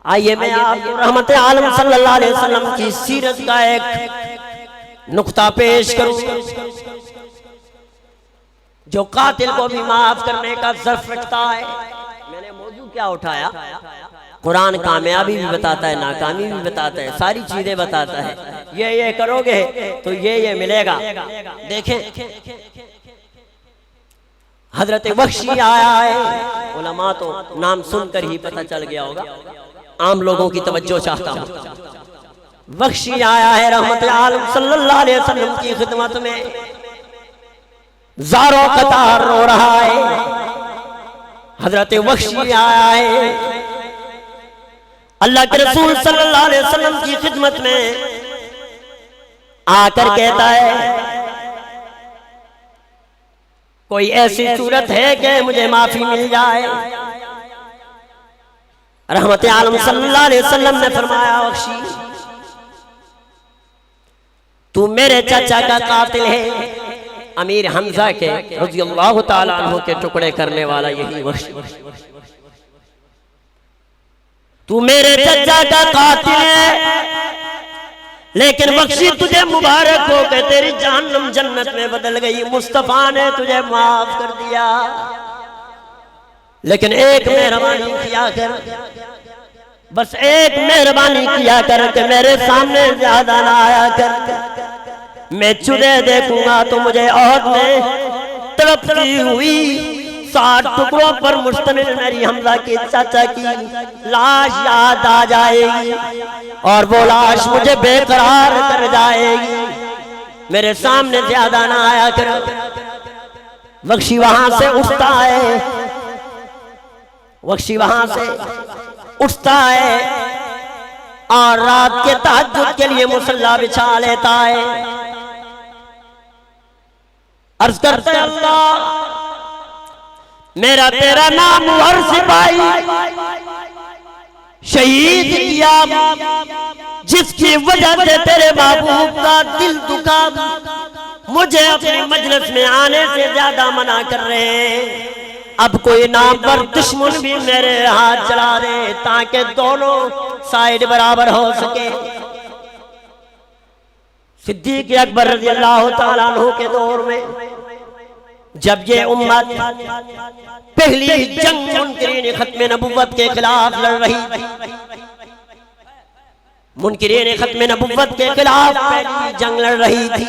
آئیے میں آپ کو رحمت عالم صلی اللہ علیہ وسلم کی سیرت کا ایک نقطہ پیش کروں جو قاتل کو بھی معاف کرنے کا ظرف رکھتا ہے۔ میں نے موضوع کیا اٹھایا؟ قرآن کامیابی بھی بتاتا ہے، ناکامی بھی بتاتا ہے، ساری چیزیں بتاتا ہے۔ یہ کرو گے تو یہ ملے گا۔ دیکھیں حضرت وحشی آیا ہے، علماء تو نام سن کر ہی پتہ چل گیا ہوگا، عام لوگوں کی توجہ چاہتا ہوں۔ وحشی آیا ہے رحمت عالم صلی اللہ علیہ وسلم کی خدمت میں، زاروں قطار رو رہا ہے۔ حضرت وحشی آیا ہے، اللہ کے رسول صلی اللہ علیہ وسلم کی خدمت میں آ کر کہتا ہے کوئی ایسی صورت ہے کہ مجھے معافی مل جائے؟ رحمت عالم صلی اللہ علیہ وسلم نے فرمایا وحشی تو میرے چچا کا قاتل ہے، امیر حمزہ کے رضی اللہ تعالیٰ عنہ کے ٹکڑے کرنے والا یہی وحشی، تو میرے چچا کا قاتل ہے، لیکن وحشی تجھے مبارک ہو کہ تیری جہنم جنت میں بدل گئی، مصطفیٰ نے تجھے معاف کر دیا، لیکن ایک مہربانی کیا کر، بس ایک مہربانی کیا کر کہ میرے سامنے زیادہ نہ آیا کر، میں چنے دیکھوں گا تو مجھے عہد میں تڑپتی ہوئی 60 ٹکڑوں پر مشتمل میری حمزہ کی چچا کی لاش یاد آ جائے گی اور وہ لاش مجھے بے قرار کر جائے گی، میرے سامنے زیادہ نہ آیا کر۔ وحشی وہاں سے اٹھتا ہے، وحشی وہاں سے اٹھتا ہے اور رات کے تہجد کے لیے مصلی بچھا لیتا ہے، عرض کرتا ہے اللہ میرا تیرا نام ہر سپاہی شہید کیا جس کی وجہ سے تیرے محبوب کا دل دکھا، مجھے اپنی مجلس میں آنے سے زیادہ منع کر رہے ہیں، اب کوئی نام پر دشمن بھی میرے ہاتھ چلا دے تاکہ دونوں سائیڈ برابر ہو سکے۔ صدیق اکبر رضی اللہ تعالیٰ عنہ کے دور میں جب یہ امت پہلی جنگ منکرین ختم نبوت کے خلاف لڑ رہی تھی، منکرین ختم نبوت کے خلاف پہلی جنگ لڑ رہی تھی،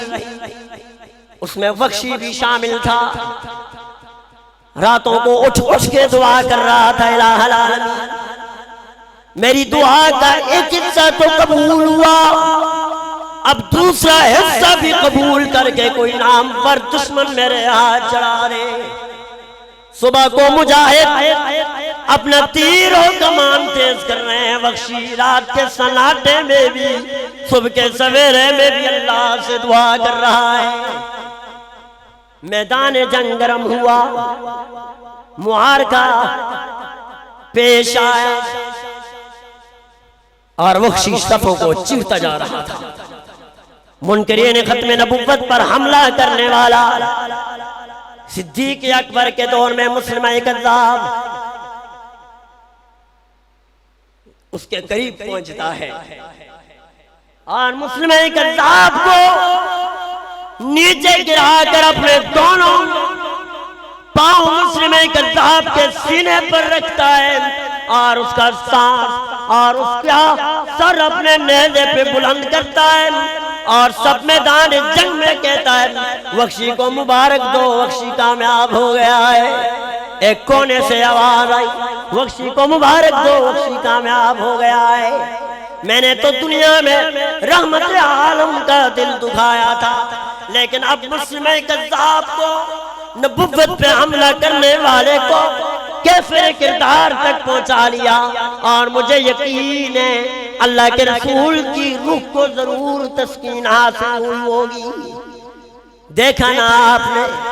اس میں وحشی بھی شامل تھا، راتوں کو اٹھ کے دعا کر رہا تھا الہ العالمین میری دعا کا ایک حصہ تو قبول ہوا، اب دوسرا حصہ بھی قبول کر کے کوئی نام پر دشمن میرے ہاتھ چڑھا دے۔ صبح کو مجاہد اپنا تیر و کمان تیز کر رہے ہیں، وحشی رات کے سناٹے میں بھی صبح کے سویرے میں بھی اللہ سے دعا کر رہا ہے۔ میدان جنگ گرم ہوا، معرکہ پیش آیا اور وحشی صفوں کو چیرتا جا رہا تھا، منکرین ختم نبوت پر حملہ کرنے والا صدیق اکبر کے دور میں مسلمہ کذاب اس کے قریب پہنچتا ہے اور مسلمہ کذاب کو نیچے گرا کر اپنے دونوں پاؤں مسلمہ کذاب کے سینے پر رکھتا ہے اور اس کا سانس اور اس کا سر اپنے نیزے پہ بلند کرتا ہے اور سب میدان جنگ میں کہتا ہے وحشی کو مبارک دو، وحشی کامیاب ہو گیا ہے۔ ایک کونے سے آواز آئی وحشی کو مبارک دو، وحشی کامیاب ہو گیا ہے۔ میں نے تو دنیا میں رحمت عالم کا دل دکھایا تھا، لیکن اب مسلمہ کذاب کو نبوت پہ حملہ کرنے والے کو کیفر کردار تک پہنچا لیا، اور مجھے یقین ہے اللہ کے رسول کی روح کو ضرور تسکین حاصل ہوئی ہوگی۔ دیکھا نا آپ نے